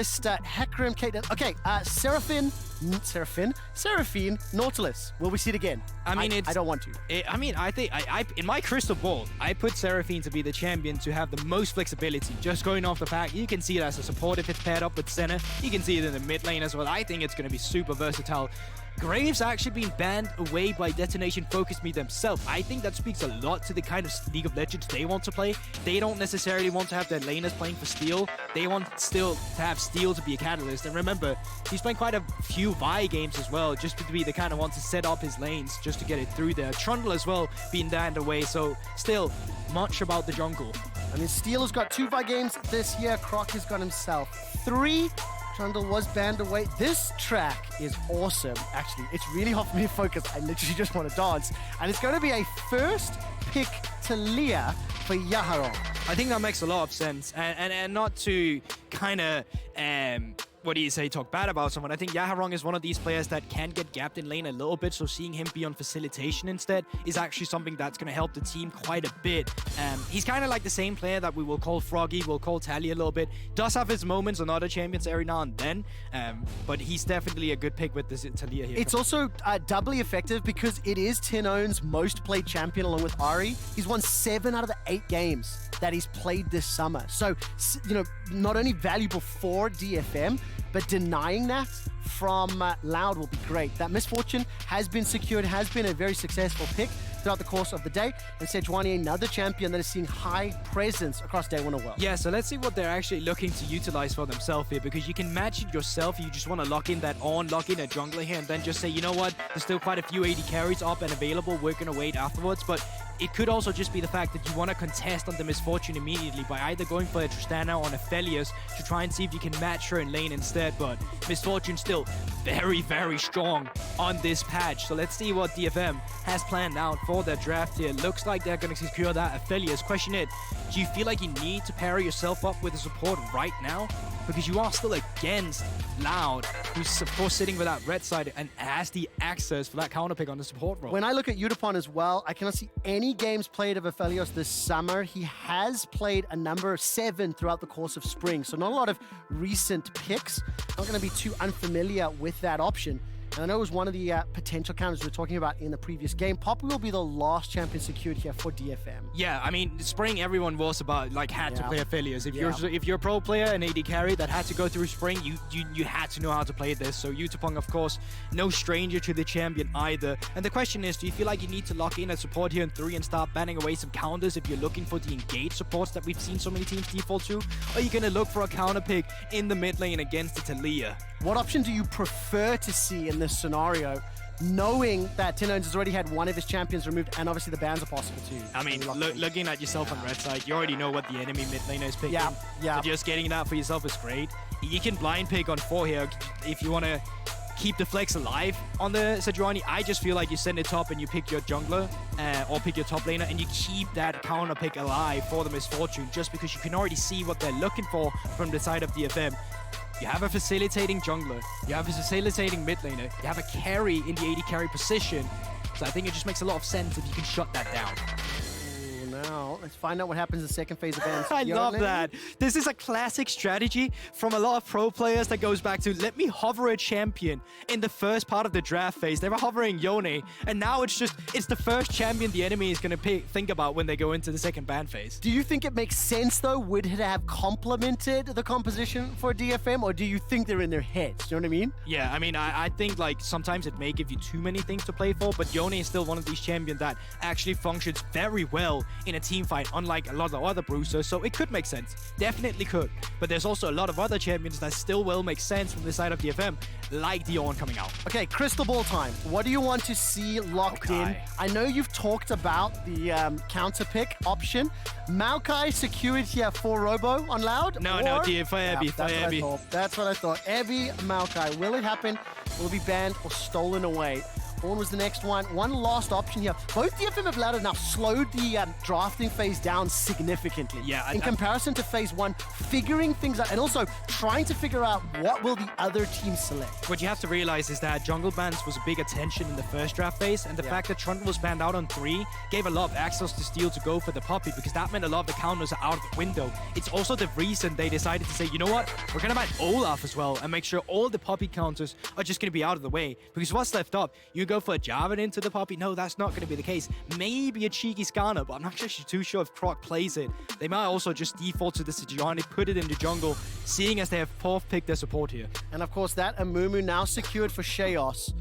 Hecarim, Caitlyn. Okay, Seraphine, Nautilus. Will we see it again? I mean, I don't want to. I think in my crystal ball, I put Seraphine to be the champion to have the most flexibility. Just going off the pack, you can see it as a support if it's paired up with Senna. You can see it in the mid lane as well. I think it's going to be super versatile. Graves actually being banned away by Detonation Focus Me themselves. I think that speaks a lot to the kind of League of Legends they want to play. They don't necessarily want to have their laners playing for Steel. They want still to have Steel to be a catalyst. And remember, he's playing quite a few Vi games as well, just to be the kind of one to set up his lanes, just to get it through there. Trundle as well being banned away, so still much about the jungle. I mean, Steel has got 2 Vi games this year. Croc has got himself 3. Trundle was banned away. This track is awesome, actually. It's really hard for me to focus. I literally just want to dance. And it's going to be a first pick to Leah for Yaharong. I think that makes a lot of sense. And not to kind of, what do you say, talk bad about someone. I think Yaharong is one of these players that can get gapped in lane a little bit, so seeing him be on facilitation instead is actually something that's going to help the team quite a bit. He's kind of like the same player that we will call Froggy, we'll call Tally a little bit. Does have his moments on other champions every now and then, but he's definitely a good pick with this Talia here. It's also doubly effective because it is Tinone's most played champion along with Ari. He's won 7 out of the 8 games that he's played this summer. So, you know, not only valuable for DFM, but denying that from Loud will be great. That Misfortune has been secured, has been a very successful pick throughout the course of the day. And Sejuani, another champion that is seeing high presence across Day 1 of World. Yeah, so let's see what they're actually looking to utilize for themselves here, because you can match it yourself. You just want to lock in that lock in a jungler here, and then just say, you know what, there's still quite a few AD carries up and available. We're going to wait afterwards. But it could also just be the fact that you want to contest on the Misfortune immediately by either going for a Tristana or an Aphelios to try and see if you can match her in lane instead. But Misfortune still very, very strong on this patch. So let's see what DFM has planned out for their draft here. Looks like they're going to secure that Aphelios. Question is, do you feel like you need to pair yourself up with a support right now? Because you are still against Loud, who's of course sitting with that red side and has the access for that counter pick on the support role. When I look at Udapon as well, I cannot see any games played of Aphelios this summer. He has played a number of 7 throughout the course of spring, so not a lot of recent picks. Not going to be too unfamiliar with that option. And I know it was one of the potential counters we were talking about in the previous game. Poppy will be the last champion secured here for DFM. Yeah, I mean, spring everyone was about, like, had to play Aphelios. If you're a pro player, an AD carry that had to go through spring, you had to know how to play this. So Yutapong, of course, no stranger to the champion either. And the question is, do you feel like you need to lock in a support here in 3 and start banning away some counters if you're looking for the engaged supports that we've seen so many teams default to? Or are you going to look for a counter pick in the mid lane against the Talia? What option do you prefer to see in this scenario, knowing that Tinones has already had one of his champions removed and obviously the bans are possible too? I mean, looking at yourself on red side, you already know what the enemy mid laner is picking. Yeah. So just getting that for yourself is great. You can blind pick on 4 here if you want to keep the flex alive on the Sejuani. I just feel like you send it top and you pick your jungler or pick your top laner and you keep that counter pick alive for the Misfortune, just because you can already see what they're looking for from the side of DFM. You have a facilitating jungler, you have a facilitating mid laner, you have a carry in the AD carry position. So I think it just makes a lot of sense if you can shut that down. Now, let's find out what happens in the second phase events. I love that. This is a classic strategy from a lot of pro players that goes back to, let me hover a champion in the first part of the draft phase. They were hovering Yone, and now it's the first champion the enemy is going to think about when they go into the second ban phase. Do you think it makes sense, though? Would it have complemented the composition for DFM, or do you think they're in their heads? You know what I mean? Yeah, I mean, I think like sometimes it may give you too many things to play for, but Yone is still one of these champions that actually functions very well in a team fight, unlike a lot of other bruisers, so it could make sense. Definitely could. But there's also a lot of other champions that still will make sense from the side of DFM, like Dion coming out. Okay, crystal ball time. What do you want to see locked in? I know you've talked about the counter pick option. Maokai secured here for Robo on Loud? No, DFM. That's what I thought. Ebby, Maokai. Will it happen? Will it be banned or stolen away? Spawn was the next one. One last option here. Both DFM have allowed now slowed the drafting phase down significantly. Yeah, in comparison to phase one, figuring things out and also trying to figure out what will the other team select. What you have to realize is that jungle bans was a big attention in the first draft phase, and the fact that Trundle was banned out on 3 gave a lot of access to Steel to go for the Poppy, because that meant a lot of the counters are out of the window. It's also the reason they decided to say, you know what, we're going to ban Olaf as well and make sure all the Poppy counters are just going to be out of the way. Because what's left up? You go for a Jarvan into the Poppy? No, that's not going to be the case. Maybe a cheeky Skarner, but I'm not actually too sure if Croc plays it. They might also just default to the Sejuani, put it in the jungle, seeing as they have 4th pick their support here. And of course, that Amumu now secured for Sheos.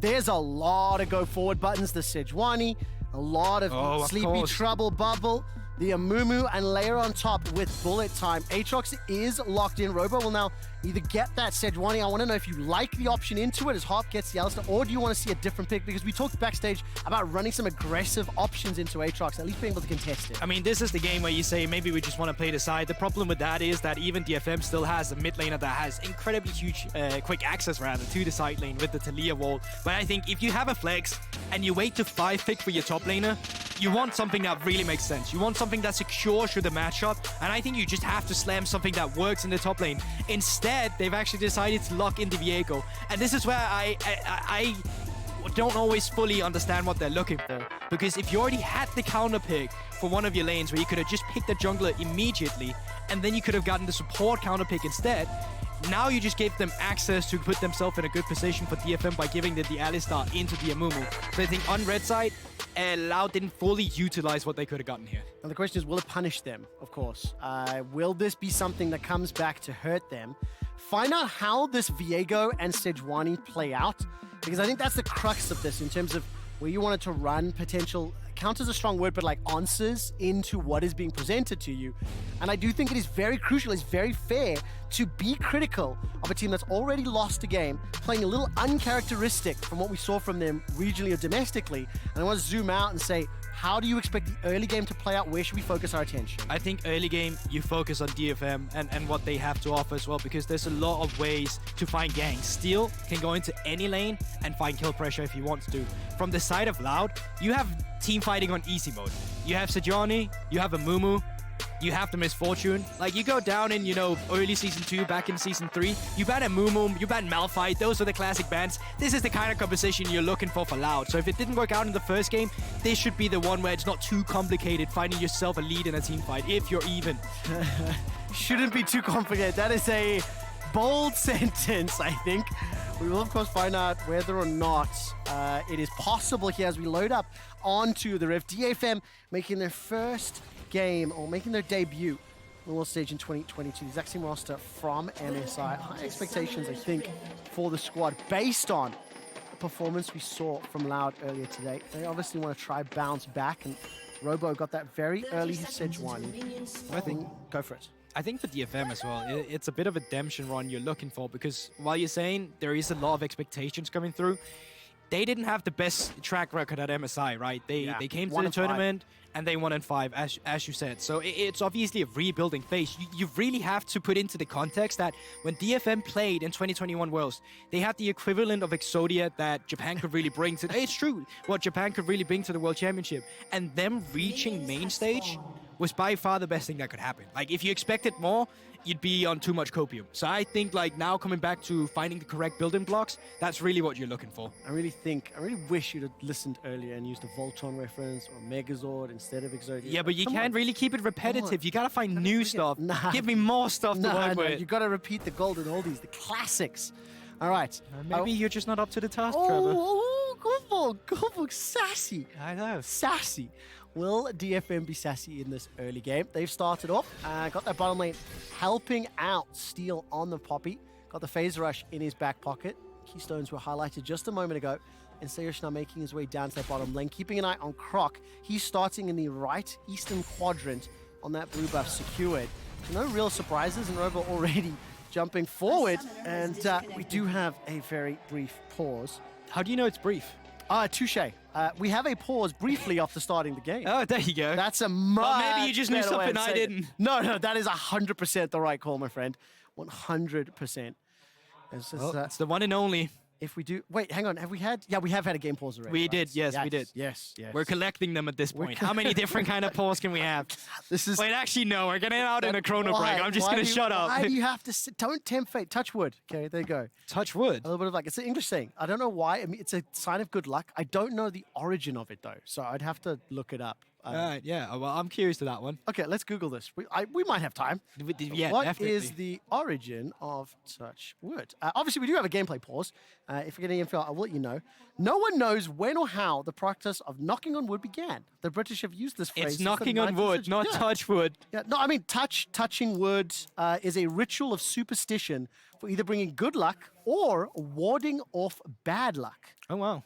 There's a lot of go forward buttons. The Sejuani, a lot of Sleepy Trouble Bubble, the Amumu, and layer on top with Bullet Time. Aatrox is locked in. Robo will now either get that Sejuani. I want to know if you like the option into it as Hop gets the Alistar, or do you want to see a different pick? Because we talked backstage about running some aggressive options into Aatrox, at least being able to contest it. I mean, this is the game where you say maybe we just want to play the side. The problem with that is that even DFM still has a mid laner that has incredibly huge, quick access rather, to the side lane with the Talia wall. But I think if you have a flex and you wait to 5 pick for your top laner, you want something that really makes sense. You want something that secures through the matchup, and I think you just have to slam something that works in the top lane. Instead, they've actually decided to lock into Viego, and this is where I don't always fully understand what they're looking for. Because if you already had the counter pick for one of your lanes where you could have just picked the jungler immediately, and then you could have gotten the support counter pick instead, now you just gave them access to put themselves in a good position for DFM by giving them the Alistar into the Amumu. So I think on red side, Loud didn't fully utilize what they could have gotten here. And the question is, will it punish them, of course? Will this be something that comes back to hurt them? Find out how this Viego and Sejuani play out, because I think that's the crux of this in terms of where you wanted to run potential, counters a strong word, but like answers into what is being presented to you. And I do think it is very crucial, it's very fair to be critical of a team that's already lost a game, playing a little uncharacteristic from what we saw from them regionally or domestically. And I want to zoom out and say, how do you expect the early game to play out? Where should we focus our attention? I think early game, you focus on DFM and what they have to offer as well, because there's a lot of ways to find ganks. Steel can go into any lane and find kill pressure if he wants to. From the side of Loud, you have team fighting on easy mode. You have Sejuani, you have Amumu, you have the Misfortune. Like, you go down in, you know, early Season 2, back in Season 3, you ban Amumu, you ban Malphite, those are the classic bans. This is the kind of composition you're looking for Loud. So if it didn't work out in the first game, this should be the one where it's not too complicated finding yourself a lead in a team fight, if you're even. Shouldn't be too complicated. That is a bold sentence, I think. We will, of course, find out whether or not it is possible here as we load up onto the Rift. DFM making their first game, or making their debut on the world stage in 2022. The exact same roster from MSI. High expectations, I think, for the squad based on the performance we saw from Loud earlier today. They obviously want to try bounce back, and Robo got that very early Sejuani. I think, go for it. I think for DFM as well, it's a bit of a redemption run you're looking for, because while you're saying there is a lot of expectations coming through, they didn't have the best track record at MSI, right? They came to the tournament and they won in 5, as you said. So it's obviously a rebuilding phase. You really have to put into the context that when DFM played in 2021 Worlds, they had the equivalent of Exodia that Japan could really bring to... It's true, what Japan could really bring to the World Championship. And them reaching main stage was by far the best thing that could happen. Like, if you expected more, you'd be on too much copium. So I think, like, now coming back to finding the correct building blocks, that's really what you're looking for. I really wish you'd have listened earlier and used a Voltron reference or Megazord instead of Exodia. Yeah, but you can't really keep it repetitive. You gotta find new stuff. Give me more stuff to work with. You gotta repeat the golden oldies, the classics. All right. Maybe you're just not up to the task, Trevor. Oh, good book, sassy. I know. Sassy. Will DFM be sassy in this early game? They've started off, got that bottom lane helping out Steel on the Poppy. Got the Phase Rush in his back pocket. Keystones were highlighted just a moment ago. And Sayush now making his way down to that bottom lane, keeping an eye on Croc. He's starting in the right eastern quadrant on that blue buff secured. So no real surprises, and Robo already jumping forward. And we do have a very brief pause. How do you know it's brief? Touche. We have a pause briefly after starting the game. Oh, there you go. That's a much maybe you just knew something I didn't. No, that is 100% the right call, my friend. 100%. It's the one and only. If we do, wait, hang on. Have we had? Yeah, we have had a game pause already. We right? did, yes, we did. Yes. We're collecting them at this point. How many different kind of pause can we have? This is. Wait, actually, no. We're getting out in a chrono break. I'm just going to shut up. Why do you have to sit? Don't tempt fate. Touch wood. Okay, there you go. Touch wood. A little bit of like, it's an English saying. I don't know why. I mean, it's a sign of good luck. I don't know the origin of it though, so I'd have to look it up. All right, yeah. Well, I'm curious to that one. Okay, let's Google this. We might have time. Yeah, What definitely. is the origin of touch wood? Obviously, we do have a gameplay pause. If we get any info, I will let you know. No one knows when or how the practice of knocking on wood began. The British have used this phrase. It's since the knocking on 19th wood, century. not Yeah. touch wood. Yeah, no, I mean touching wood is a ritual of superstition for either bringing good luck or warding off bad luck. Oh, wow.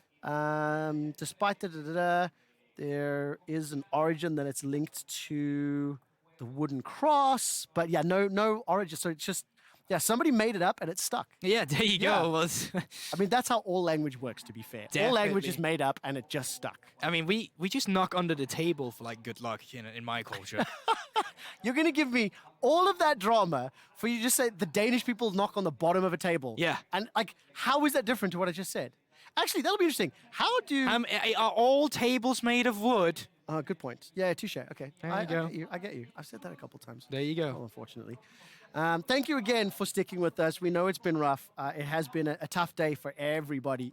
Despite there is an origin that it's linked to the wooden cross, but yeah, no origin. So it's just somebody made it up and it stuck. Yeah, there you Yeah. go. Well, I mean, that's how all language works. To be fair, all language is Definitely. made up and it just stuck. I mean, we just knock under the table for like good luck in my culture. You're gonna give me all of that drama for you to just say the Danish people knock on the bottom of a table. Yeah. And like, how is that different to what I just said? Actually, that'll be interesting. How do? Are all tables made of wood? Oh, good point. Yeah, touche. Okay. There I you go. get you. I get you. I've said that a couple times. There you go. Oh, unfortunately. Thank you again for sticking with us. We know it's been rough. It has been a tough day for everybody.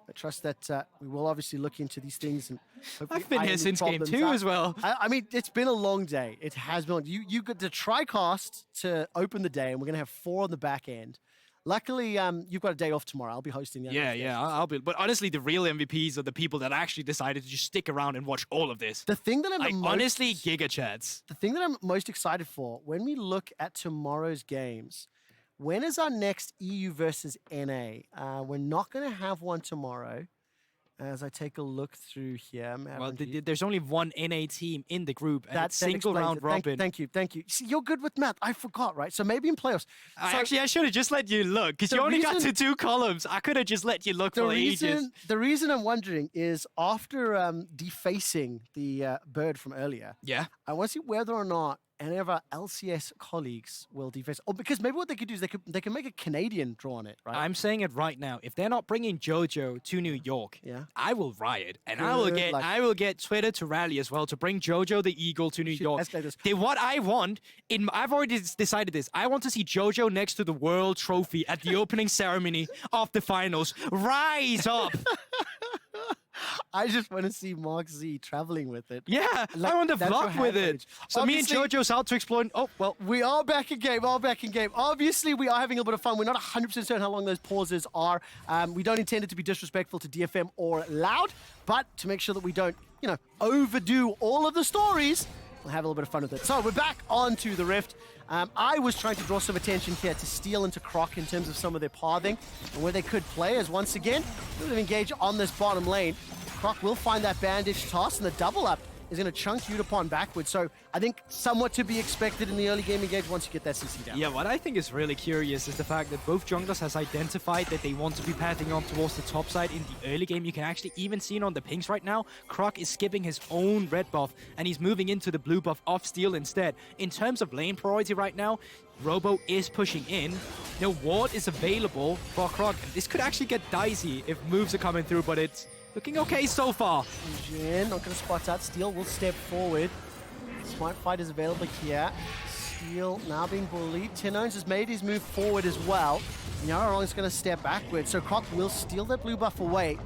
I trust that we will obviously look into these things and hopefully I've been iron here these since game problems 2 out. as well. I mean, it's been a long day. It has been. You got the TriCast to open the day, and we're gonna have 4 on the back end. Luckily, you've got a day off tomorrow. I'll be hosting the Yeah, I'll be. But honestly, the real MVPs are the people that actually decided to just stick around and watch all of this. The thing that I'm Like, the most, honestly, Giga Chads. the thing that I'm most excited for when we look at tomorrow's games, when is our next EU versus NA? We're not going to have one tomorrow. As I take a look through here, Well, there's only one NA team in the group, and it's single explains round it. robin. Thank you. See, you're good with math. I forgot, right? So maybe in playoffs. Actually, I should have just let you look, because the you only got reason- to 2 columns. I could have just let you look for ages. The reason I'm wondering is after defacing the bird from earlier, Yeah. I want to see whether or not any of our LCS colleagues will deface. Or because maybe what they could do is they can make a Canadian draw on it, right? I'm saying it right now. If they're not bringing JoJo to New York, Yeah. I will riot, and Good luck. I will get Twitter to rally as well to bring JoJo the Eagle to New York. escalate this. What I want I've already decided this. I want to see JoJo next to the World Trophy at the opening ceremony of the finals. Rise up! I just want to see Mark Z traveling with it. Yeah, Like, I want to that's your vlog with hand it. image. So me and Obviously- JoJo's out to explore. Oh well. We are back in game. Obviously, we are having a bit of fun. We're not 100% certain how long those pauses are. We don't intend it to be disrespectful to DFM or Loud, but to make sure that we don't, overdo all of the stories, we'll have a little bit of fun with it. So we're back onto the Rift. I was trying to draw some attention here to Steel and to Croc in terms of some of their pathing and where they could play, as once again, a little bit of engage on this bottom lane. Croc will find that bandage toss, and the double up is going to chunk Udapon backwards. So I think somewhat to be expected in the early game engage once you get that CC down. Yeah, what I think is really curious is the fact that both junglers has identified that they want to be pathing on towards the top side in the early game. You can actually even see it on the pings right now. Croc is skipping his own red buff, and he's moving into the blue buff off Steel instead. In terms of lane priority right now, Robo is pushing in. No ward is available for Croc. This could actually get dicey if moves are coming through, but it's looking okay so far. Jin not going to spot that. Steel will step forward. Smart fight is available here. Steel now being bullied. Tinones has made his move forward as well. Nyarong is going to step backward. So Croc will steal that blue buff away,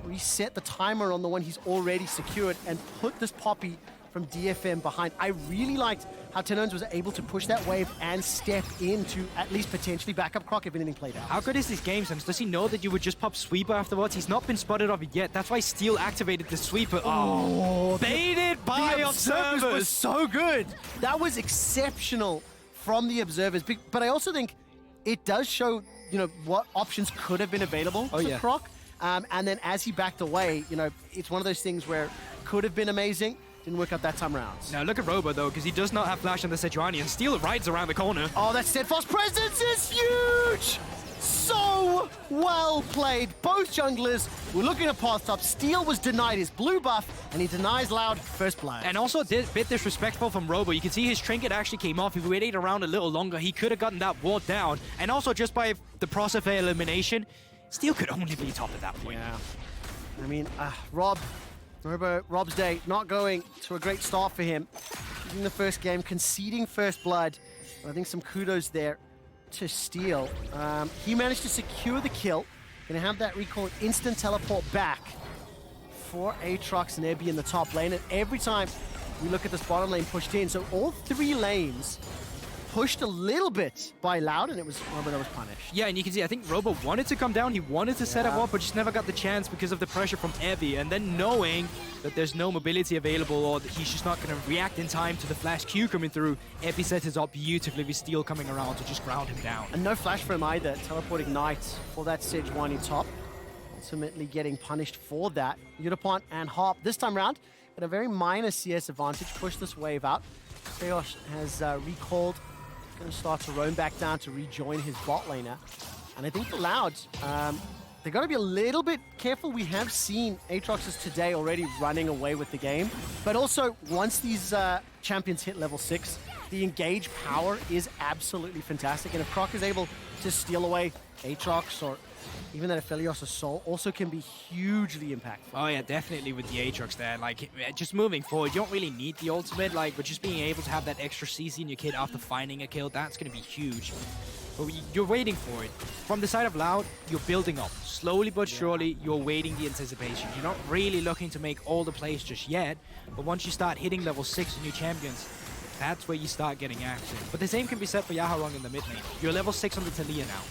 reset the timer on the one he's already secured, and put this Poppy from DFM behind. I really liked how Tinones was able to push that wave and step in to at least potentially back up Croc if anything played out. How good is this game sense? Does he know that you would just pop Sweeper afterwards? He's not been spotted of it yet. That's why Steel activated the Sweeper. Oh, baited by The observers was so good. That was exceptional from the observers. But I also think it does show, what options could have been available to Croc. And then as he backed away, it's one of those things where could have been amazing. Didn't work out that time around. Now look at Robo though, because he does not have flash on the Sejuani, and Steel rides around the corner. Oh, that steadfast presence is huge! So well played. Both junglers were looking at path top. Steel was denied his blue buff, and he denies Loud first blood. And also a bit disrespectful from Robo. You can see his trinket actually came off. If he waited around a little longer, he could have gotten that ward down. And also just by the process of elimination, Steel could only be top at that point. Yeah. I mean, Rob's day not going to a great start for him. In the first game, conceding first blood. I think some kudos there to Steel. He managed to secure the kill. Gonna have that recall instant teleport back for Aatrox and Ebby in the top lane. And every time we look at this bottom lane pushed in, so all 3 lanes pushed a little bit by Loud, and it was Robo that was punished. Yeah, and you can see, I think Robo wanted to come down, he wanted to set up, but just never got the chance because of the pressure from Ebby, and then knowing that there's no mobility available or that he's just not going to react in time to the flash Q coming through, Ebby set it up beautifully with Steel coming around to just ground him down. And no flash for him either, teleport ignite for that Sejuani top. Ultimately getting punished for that. Yutapont and Hop this time around at a very minor CS advantage, push this wave out. Seosh has recalled. Going to start to roam back down to rejoin his bot laner. And I think for Loud, they got to be a little bit careful. We have seen Aatrox's today already running away with the game. But also, once these champions hit level 6, the engage power is absolutely fantastic. And if Croc is able to steal away Aatrox or even that Aphelios Soul also can be hugely impactful. Oh yeah, definitely with the Aatrox there. Like, just moving forward, you don't really need the ultimate, like, but just being able to have that extra CC in your kit after finding a kill, that's going to be huge. But you're waiting for it. From the side of Loud, you're building up. Slowly but surely, you're waiting the anticipation. You're not really looking to make all the plays just yet, but once you start hitting level 6 in your champions, that's where you start getting action. But the same can be said for Yaharong in the mid lane. You're level 6 on the Taliyah now.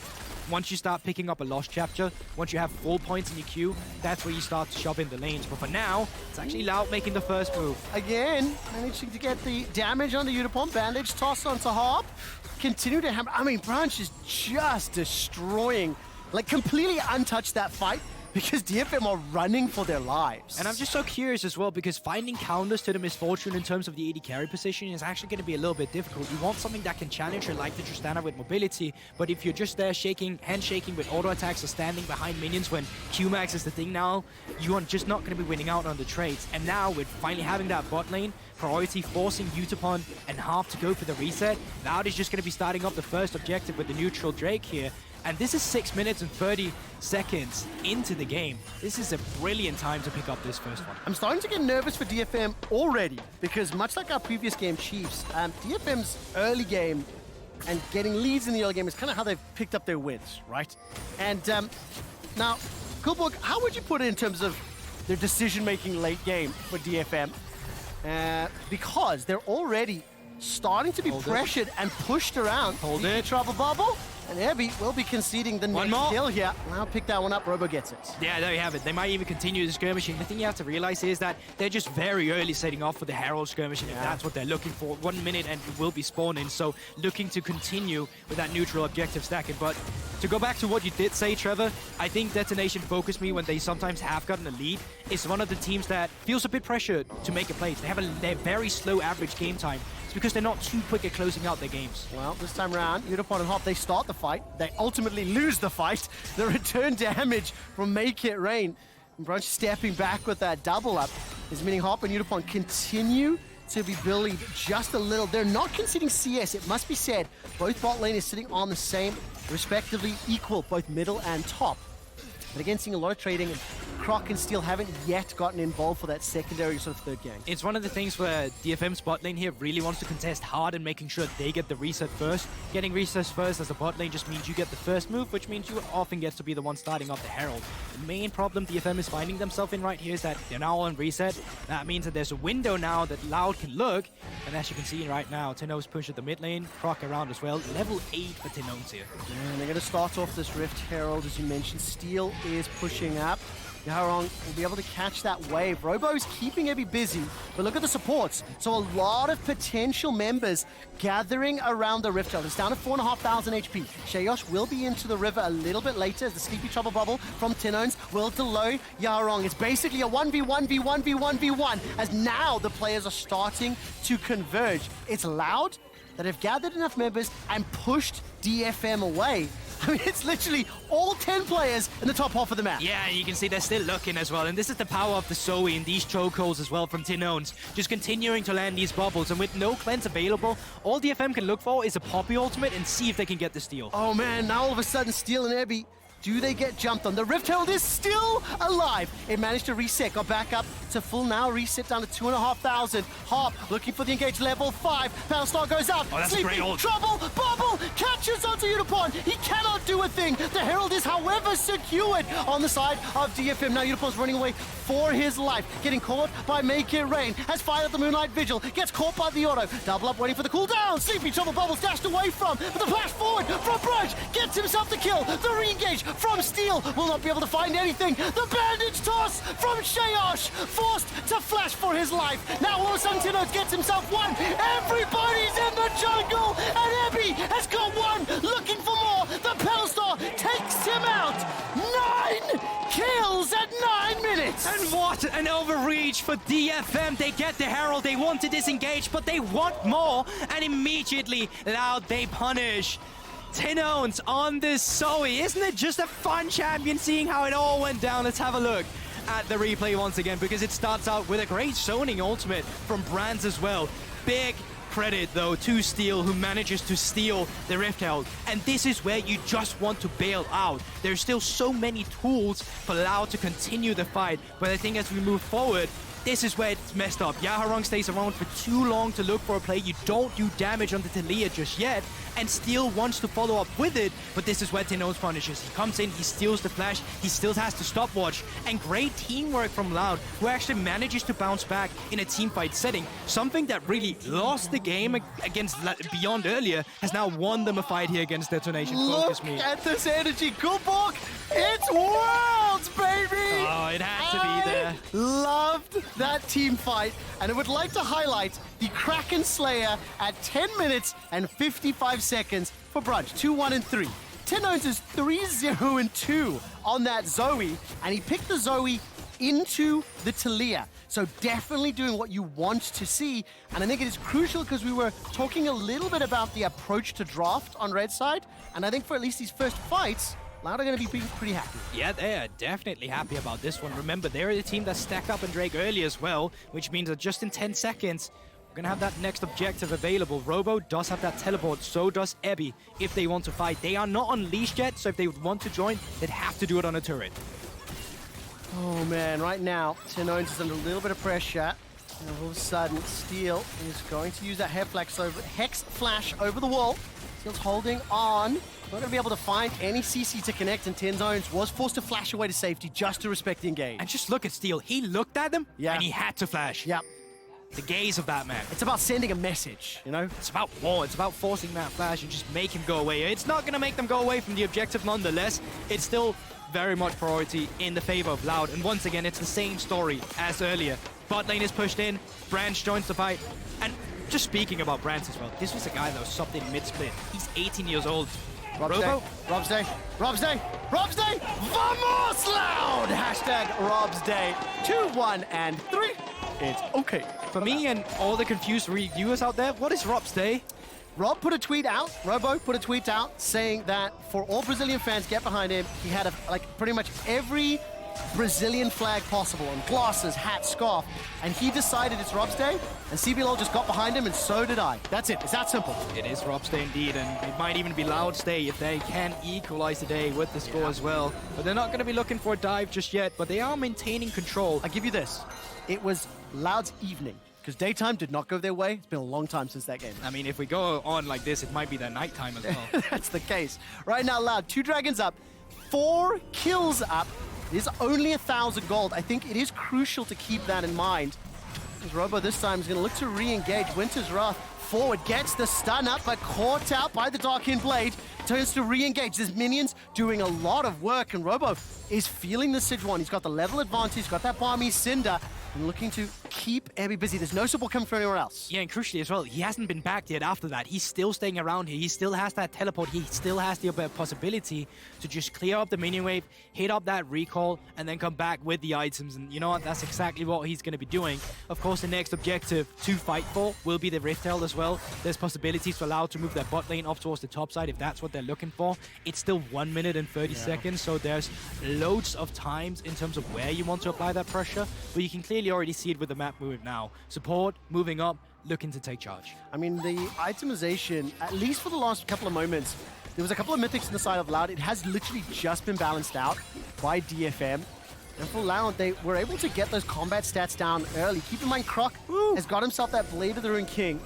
Once you start picking up a Lost Chapter, once you have full points in your queue, that's where you start to shove in the lanes. But for now, it's actually Loud making the first move. Again, managing to get the damage on the Yutapont bandage, toss onto Hop, continue to hammer. I mean, Branch is just destroying, like completely untouched that fight, because DFM are running for their lives. And I'm just so curious as well, because finding counters to the Misfortune in terms of the AD carry position is actually going to be a little bit difficult. You want something that can challenge her like the Tristana with mobility, but if you're just there handshaking with auto attacks or standing behind minions when Qmax is the thing now, you are just not going to be winning out on the trades. And now with finally having that bot lane, priority forcing Yutapon and Half to go for the reset, Loud is just going to be starting up the first objective with the neutral Drake here. And this is 6 minutes and 30 seconds into the game. This is a brilliant time to pick up this first one. I'm starting to get nervous for DFM already, because much like our previous game, Chiefs, DFM's early game and getting leads in the early game is kind of how they've picked up their wins, right? And now, Coolborg, how would you put it in terms of their decision-making late game for DFM? Because they're already starting to be pressured and pushed around. Hold it. Trouble bubble. And Ebby will be conceding the next kill here. Now pick that one up, Robo gets it. Yeah, there you have it. They might even continue the skirmishing. The thing you have to realize is that they're just very early setting off for the Herald skirmishing, if that's what they're looking for. 1 minute and we will be spawning, so looking to continue with that neutral objective stacking. But to go back to what you did say, Trevor, I think Detonation focused me when they sometimes have gotten a lead. It's one of the teams that feels a bit pressured to make a play. They have a very slow average game time. It's because they're not too quick at closing out their games. Well, this time around, Yutapon and Hop, they start the fight. They ultimately lose the fight. The return damage from Make It Rain. And Brunch stepping back with that double up is meaning Hop and Yutapon continue to be bullied just a little. They're not conceding CS, it must be said. Both bot lane is sitting on the same, respectively equal, both middle and top. But again, seeing a lot of trading, and Croc and Steel haven't yet gotten involved for that secondary sort of third game. It's one of the things where DFM's bot lane here really wants to contest hard and making sure they get the reset first. Getting resets first as a bot lane just means you get the first move, which means you often get to be the one starting off the Herald. The main problem DFM is finding themselves in right here is that they're now on reset. That means that there's a window now that Loud can look, and as you can see right now, Tino's push at the mid lane, Croc around as well. Level 8 for Tino's here. Yeah, and they're going to start off this Rift Herald, as you mentioned. Steel is pushing up. Yaharong will be able to catch that wave. Robo's keeping Ebby busy, but look at the supports. So a lot of potential members gathering around the Rift Herald. It's down to 4,500 HP. Sheyosh will be into the river a little bit later as the Sleepy Trouble Bubble from Tinones will delay Yaharong. It's basically a 1v1v1v1v1 as now the players are starting to converge. It's Loud that have gathered enough members and pushed DFM away. I mean, it's literally all 10 players in the top half of the map. Yeah, and you can see they're still looking as well. And this is the power of the Zoe and these chokeholds as well from Tinones. Just continuing to land these bubbles. And with no cleanse available, all DFM can look for is a Poppy ultimate and see if they can get the steal. Oh man, now all of a sudden Steel and Ebby Do they get jumped on? The Rift Herald is still alive. It managed to reset, got back up to full now, reset down to 2,500. Harp looking for the engage level 5. Battlestar goes out. Oh, that's Sleepy, great ult. trouble, bubble, catches onto Unicorn. He cannot do a thing. The Herald is, however, secured on the side of DFM. Now Unicorn's running away for his life. Getting caught by Make It Rain. Has fired at the Moonlight Vigil. Gets caught by the auto. Double up, waiting for the cooldown. Sleepy, trouble, bubbles dashed away from. But the flash forward from Brunch gets himself the kill. The re-engage from Steel will not be able to find anything. The bandage toss from Shayosh, forced to flash for his life. Now all of a sudden Tino gets himself one. Everybody's in the jungle, and Ebby has got one, looking for more. The Pelstar takes him out. 9 kills at 9 minutes. And what an overreach for DFM. They get the Herald, they want to disengage, but they want more, and immediately Loud they punish. Tinones on this Zoe. Isn't it just a fun champion seeing how it all went down? Let's have a look at the replay once again, because it starts out with a great zoning ultimate from Brands as well. Big credit though to Steel, who manages to steal the Rift Herald, and this is where you just want to bail out. There's still so many tools for Loud to continue the fight, but I think as we move forward, this is where it's messed up. Yaharong stays around for too long to look for a play. You don't do damage on the Talia just yet, and Steel wants to follow up with it, but this is where Tinones punishes. He comes in, he steals the flash, he still has the stopwatch, and great teamwork from Loud, who actually manages to bounce back in a teamfight setting. Something that really lost the game against Beyond earlier has now won them a fight here against Detonation. Look at this energy, Gulborg! It's Worlds, baby! Oh, it had to be there. Loved that team fight, and I would like to highlight the Kraken Slayer at 10 minutes and 55 seconds for Brunch, 2-1-3. Tinones is 3-0-2 on that Zoe, and he picked the Zoe into the Talia. So definitely doing what you want to see, and I think it is crucial because we were talking a little bit about the approach to draft on Red side, and I think for at least these first fights, Loud are going to be pretty happy. Yeah, they are definitely happy about this one. Remember, they're the team that stacked up on Drake early as well, which means that just in 10 seconds, we're going to have that next objective available. Robo does have that teleport, so does Ebby, if they want to fight. They are not unleashed yet, so if they want to join, they'd have to do it on a turret. Oh man, right now, Tinones is under a little bit of pressure. And all of a sudden, Steel is going to use that Hex Flash over the wall. Steel's holding on. Not going to be able to find any CC to connect, and Tinones was forced to flash away to safety just to respect the engage. And just look at Steel. He looked at them, and he had to flash. Yep. The gaze of that man. It's about sending a message, you know? It's about war. It's about forcing that flash and just make him go away. It's not going to make them go away from the objective nonetheless. It's still very much priority in the favor of Loud. And once again, it's the same story as earlier. Bot lane is pushed in. Branch joins the fight. And just speaking about Branch as well, this was a guy that was subbed in mid-split. He's 18 years old. Robo? Rob's Day. Rob's Day. Rob's Day. Vamos Loud! Hashtag Rob's Day. 2-1-3. It's okay. For me and all the confused reviewers out there, what is Rob's Day? Rob put a tweet out, Robo put a tweet out saying that for all Brazilian fans, get behind him. He had pretty much every Brazilian flag possible, and glasses, hat, scarf, and he decided it's Rob's Day, and CBLOL just got behind him, and so did I. That's it. It's that simple. It is Rob's Day indeed, and it might even be Loud's Day if they can equalize the day with the score as well. But they're not going to be looking for a dive just yet, but they are maintaining control. I'll give you this. It was Loud's evening, because daytime did not go their way. It's been a long time since that game. I mean, if we go on like this, it might be their nighttime as well. That's the case. Right now, Loud, 2 dragons up, 4 kills up. It is only 1,000 gold. I think it is crucial to keep that in mind. Because Robo this time is going to look to re-engage. Winter's Wrath forward, gets the stun up, but caught out by the Darkin Blade. Turns to re-engage. There's minions doing a lot of work, and Robo is feeling the Sijuan. He's got the level advantage, he's got that Barmy Cinder, and looking to keep Ebby busy. There's no support coming from anywhere else. Yeah, and crucially as well, he hasn't been back yet after that. He's still staying around here. He still has that teleport. He still has the possibility to just clear up the minion wave, hit up that recall, and then come back with the items. And you know what? That's exactly what he's going to be doing. Of course, the next objective to fight for will be the Rift Herald as well. There's possibilities for Loud to move their bot lane up towards the top side if that's what they're looking for. It's still 1 minute and 30 seconds, so there's loads of times in terms of where you want to apply that pressure, but you can clearly already see it with the map move now. Support moving up, looking to take charge. I mean, the itemization, at least for the last couple of moments, There was a couple of mythics on the side of Loud. It has literally just been balanced out by DFM. And for Loud, they were able to get those combat stats down early. Keep in mind, Croc has got himself that Blade of the Ruined King.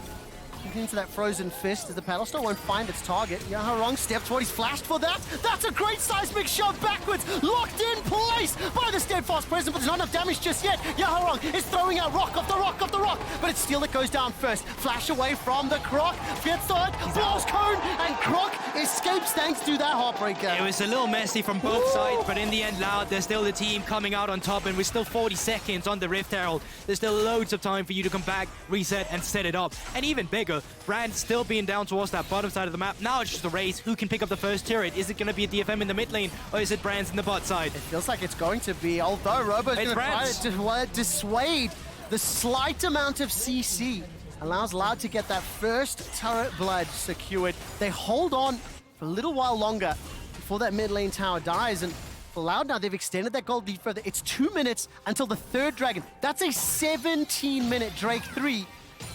Looking into that Frozen Fist as the Paddle Star won't find its target. Yaharong steps forward, he's flashed for that. That's a great seismic shove backwards, locked in place by the Steadfast Presence, but there's not enough damage just yet. Yaharong is throwing out rock off the rock off the rock, but it's Steel that goes down first. Flash away from the Croc, gets the Blast Cone, and Croc escapes thanks to that Heartbreaker. It was a little messy from both sides, but in the end, Loud, there's still the team coming out on top, and we're still 40 seconds on the Rift Herald. There's still loads of time for you to come back, reset, and set it up. And even bigger, Brand still being down towards that bottom side of the map. Now it's just a race. Who can pick up the first turret? Is it going to be a DFM in the mid lane, or is it Brand's in the bot side? It feels like it's going to be, although Robo's going to try to dissuade the slight amount of CC. Allows Loud to get that first turret blood secured. They hold on for a little while longer before that mid lane tower dies, and for Loud now, they've extended that gold lead further. It's 2 minutes until the third dragon. That's a 17-minute Drake 3.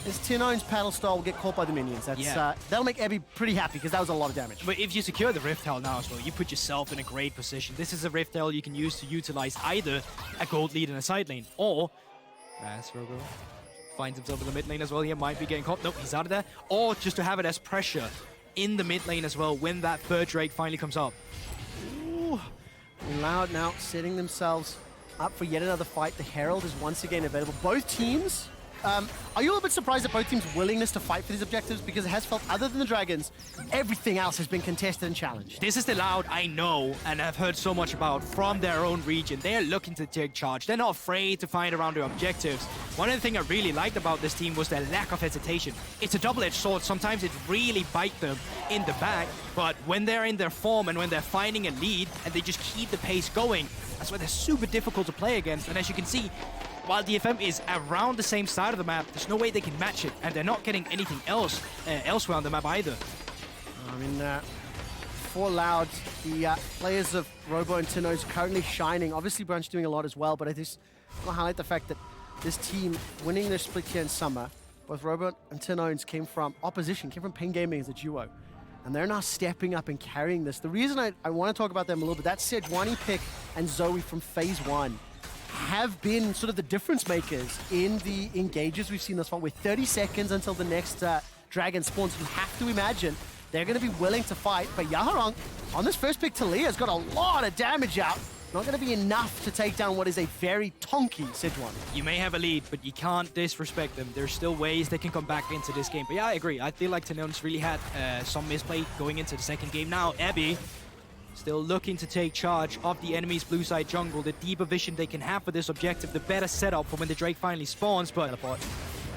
As Tinone's Paddle Star will get caught by the minions. That'll make Ebby pretty happy because that was a lot of damage. But if you secure the Rift Herald now as well, you put yourself in a great position. This is a Rift Herald you can use to utilize either a gold lead in a side lane, or as Robo finds himself in the mid lane as well, he might be getting caught. Nope, he's out of there. Or just to have it as pressure in the mid lane as well when that third Drake finally comes up. Ooh. Loud now setting themselves up for yet another fight. The Herald is once again available. Both teams. Are you a little bit surprised at both teams' willingness to fight for these objectives? Because it has felt, other than the Dragons, everything else has been contested and challenged. This is the Loud I know and have heard so much about from their own region. They're looking to take charge. They're not afraid to fight around their objectives. One of the things I really liked about this team was their lack of hesitation. It's a double-edged sword. Sometimes it really bites them in the back, but when they're in their form and when they're finding a lead and they just keep the pace going, that's why they're super difficult to play against. And as you can see, while DFM is around the same side of the map, there's no way they can match it, and they're not getting anything else elsewhere on the map either. I mean, for Loud, the players of Robo and Tino's currently shining. Obviously, Brunch doing a lot as well, but I just want to highlight the fact that this team winning their split here in summer, both Robo and Tino's came from opposition, came from Pain Gaming as a duo. And they're now stepping up and carrying this. The reason I want to talk about them a little bit, that Sejuani pick and Zoe from Phase 1 have been sort of the difference makers in the engages we've seen thus far. With 30 seconds until the next dragon spawns, you have to imagine they're going to be willing to fight. But Yaharong, on this first pick, Talia's got a lot of damage out. Not going to be enough to take down what is a very tonky Sejuani. You may have a lead, but you can't disrespect them. There's still ways they can come back into this game. But yeah, I agree. I feel like Tenone's really had some misplay going into the second game. Now, Ebby still looking to take charge of the enemy's blue side jungle. The deeper vision they can have for this objective, the better setup for when the Drake finally spawns. But teleport.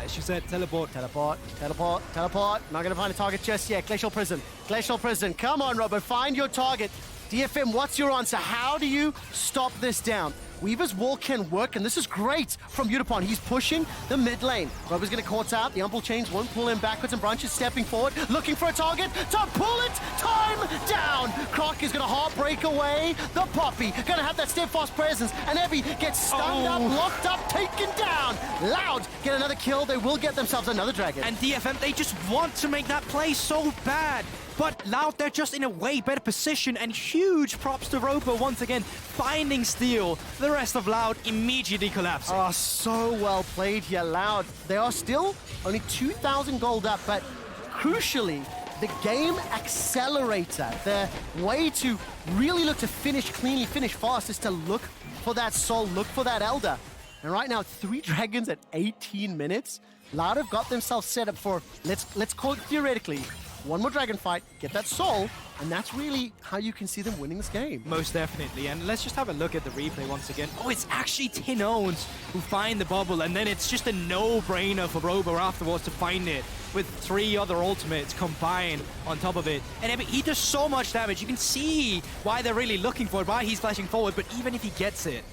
As you said, teleport. Teleport, teleport, teleport. Not going to find a target just yet. Glacial Prison. Glacial Prison. Come on, Robo. Find your target. DFM, what's your answer? How do you stop this down? Weaver's wall can work, and this is great from Utapon. He's pushing the mid lane. Robo's going to caught out. the Umbral Chains won't pull him backwards, and Branch is stepping forward, looking for a target to pull it. Time down. Croc is going to heartbreak away the Poppy. Going to have that steadfast presence, and Evie gets stunned up, locked up, taken down. Loud get another kill. They will get themselves another dragon. And DFM, they just want to make that play so bad. But Loud, they're just in a way better position, and huge props to Robo once again, finding Steel. The rest of Loud immediately collapsing. Oh, so well played here, Loud. They are still only 2,000 gold up, but crucially, the game accelerator, the way to really look to finish cleanly, finish fast, is to look for that soul, look for that Elder. And right now, 3 dragons at 18 minutes. Loud have got themselves set up for, let's call it theoretically, one more dragon fight, get that soul, and that's really how you can see them winning this game. Most definitely, and let's just have a look at the replay once again. Oh, it's actually Tinones who find the bubble, and then it's just a no-brainer for Robo afterwards to find it with 3 other ultimates combined on top of it. And he does so much damage. You can see why they're really looking for it, why he's flashing forward, but even if he gets it,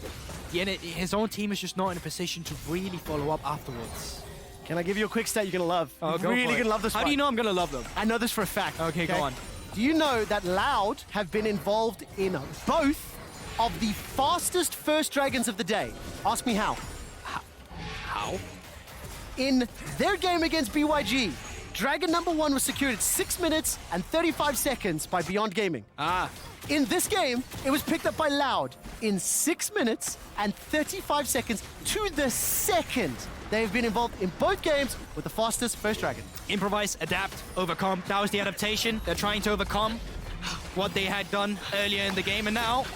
his own team is just not in a position to really follow up afterwards. Can I give you a quick stat you're going to love? Oh, you're really going to love this How fight. do you know I'm going to love them? I know this for a fact. Okay, go on. Do you know that Loud have been involved in both of the fastest first dragons of the day? Ask me how. How? In their game against BYG, Dragon number 1 was secured at 6 minutes and 35 seconds by Beyond Gaming. In this game, it was picked up by Loud in 6 minutes and 35 seconds to the second. They have been involved in both games with the fastest first Dragon. Improvise, adapt, overcome. That was the adaptation. They're trying to overcome what they had done earlier in the game, and now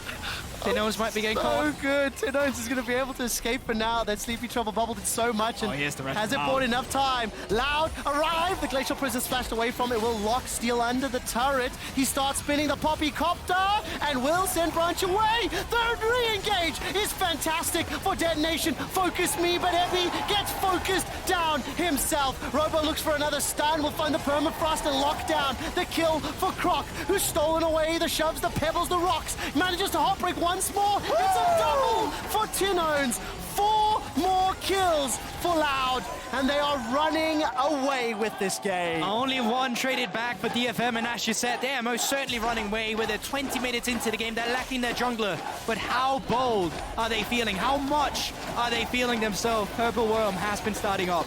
Tinones might be getting caught. So good. Tinones is going to be able to escape for now. That Sleepy Trouble bubbled it so much, and here's the rest. has it bought enough time? Loud arrived. The Glacial Prison's flashed away from it. Will lock Steel under the turret. He starts spinning the Poppy Copter and will send Branch away. Third re-engage is fantastic for detonation. Focus me, but Epi gets focused down himself. Robo looks for another stun. Will find the Permafrost and lock down the kill for Croc, who's stolen away the shoves, the pebbles, the rocks. Manages to heartbreak once more. It's a double for Tinones. 4 more kills for Loud, and they are running away with this game. Only one traded back for DFM, and as you said, they are most certainly running away with it. 20 minutes into the game, they're lacking their jungler. But how bold are they feeling? How much are they feeling themselves? Purple Worm has been starting up.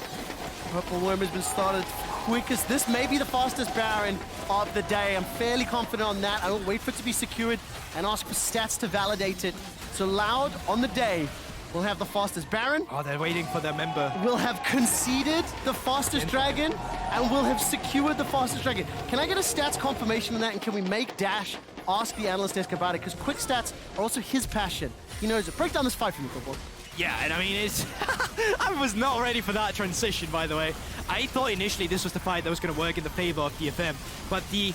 Purple Worm has been started quickest. This may be the fastest Baron of the day. I'm fairly confident on that. I will wait for it to be secured and ask for stats to validate it. So Loud on the day will have the fastest Baron. Oh, they're waiting for their member. Will have conceded the fastest Dragon and will have secured the fastest Dragon. Can I get a stats confirmation on that, and can we make Dash ask the analyst desk about it? Because quick stats are also his passion. He knows it. Break down this fight for me, football. Yeah, and I mean, it's... I was not ready for that transition, by the way. I thought initially this was the fight that was going to work in the favor of DFM, but the...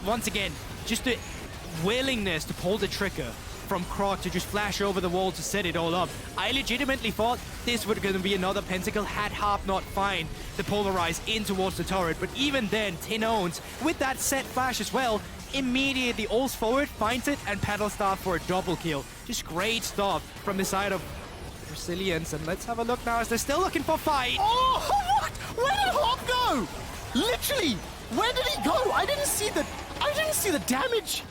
once again, just the willingness to pull the trigger from Croc to just flash over the wall to set it all up. I legitimately thought this was going to be another Pentacle had Harp not find the Polarize in towards the turret, but even then, Tinones, with that set flash as well, immediately ults forward, finds it, and paddle start for a double kill. Just great stuff from the side of Resilience, and let's have a look now as they're still looking for fight. Oh, what? Where did Hop go? Literally, where did he go? I didn't see the damage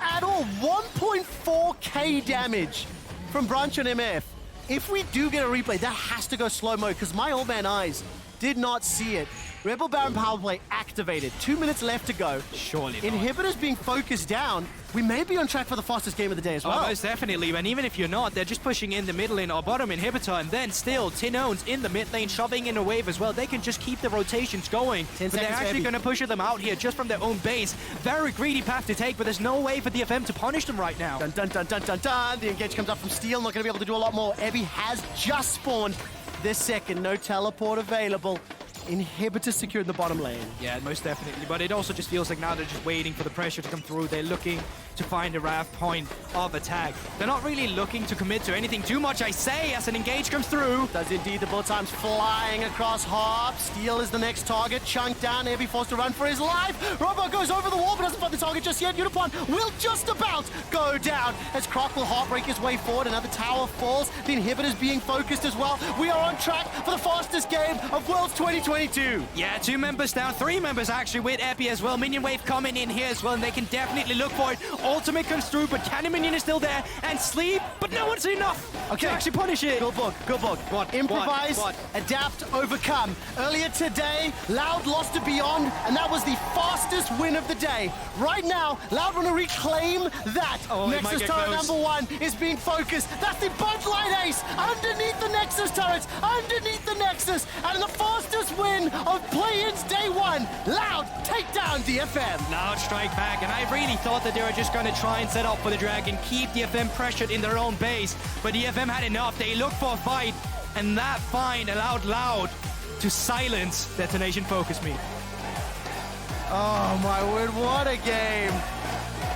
at all. 1.4k damage from Branch on MF. If we do get a replay, that has to go slow-mo, because my old man eyes did not see it. Rebel Baron power play activated. 2 minutes left to go. Surely not. Inhibitors being focused down. We may be on track for the fastest game of the day as well. Oh, most definitely, and even if you're not, they're just pushing in the mid lane or bottom inhibitor, and then still Tinones in the mid lane shoving in a wave as well. They can just keep the rotations going, but they're actually going to push them out here just from their own base. Very greedy path to take, but there's no way for DFM to punish them right now. Dun dun dun dun dun dun. The engage comes up from Steel, not going to be able to do a lot more. Ebby has just spawned this second, no teleport available. Inhibitor secured in the bottom lane. Yeah, most definitely. But it also just feels like now they're just waiting for the pressure to come through. They're looking to find a RAV point of attack. They're not really looking to commit to anything too much, I say, as an engage comes through. Does indeed. The bullet time's flying across Harp. Steel is the next target. Chunked down. Ebby forced to run for his life. Robo goes over the wall, but doesn't find the target just yet. Unicorn will just about go down as Croc will heartbreak his way forward. Another tower falls. The inhibitor's being focused as well. We are on track for the fastest game of Worlds 2022. Yeah, 2 members down, 3 members actually with Epi as well. Minion wave coming in here as well, and they can definitely look for it. Ultimate comes through, but Cannon Minion is still there, and Sleep, but no one's enough to actually punish it. Good book, good book. What? Improvise, What? adapt, overcome. Earlier today, Loud lost to Beyond, and that was the fastest win of the day. Right now, Loud want to reclaim that. Nexus turret number 1 is being focused. That's the Bud Light Ace underneath the Nexus turrets, underneath the Nexus, and the fastest win of play-ins day 1. Loud take down DFM. Loud strike back, and I really thought that they were just going to try and set up for the Dragon, keep DFM pressured in their own base, but DFM had enough. They looked for a fight, and that find allowed Loud to silence Detonation Focus Me. Oh my word, what a game.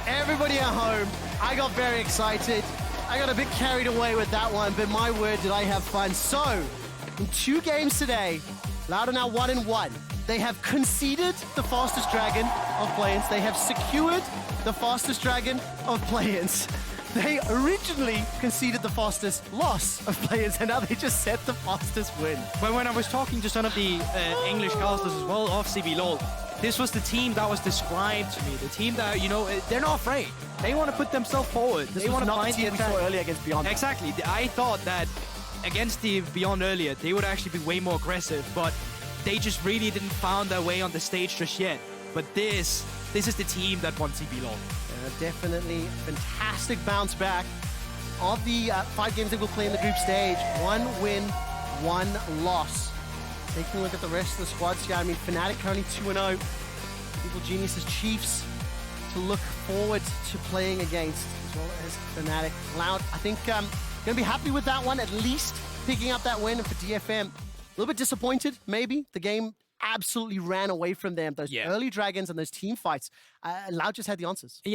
Everybody at home, I got very excited. I got a bit carried away with that one, but my word, did I have fun. So, in 2 games today, Loud are now 1-1. They have conceded the fastest Dragon of play-ins. They have secured the fastest Dragon of play-ins. They originally conceded the fastest loss of play-ins, and now they just set the fastest win. But when I was talking to some of the English casters as well of CBLOL, this was the team that was described to me. The team that, you know, they're not afraid. They want to put themselves forward. They want to not find the team we saw earlier against Beyond. Exactly. I thought that against the Beyond earlier, they would actually be way more aggressive, but they just really didn't found their way on the stage just yet. But this is the team that won TP LOL. Definitely fantastic bounce back. Of the 5 games they will play in the group stage, 1 win, 1 loss. Taking a look at the rest of the squads here, I mean, Fnatic currently 2-0. Evil Genius's Chiefs to look forward to playing against, as well as Fnatic. Loud, I think, going to be happy with that one, at least picking up that win. And for DFM, a little bit disappointed, maybe. The game absolutely ran away from them. Those early dragons and those team fights, Loud just had the answers. Yeah.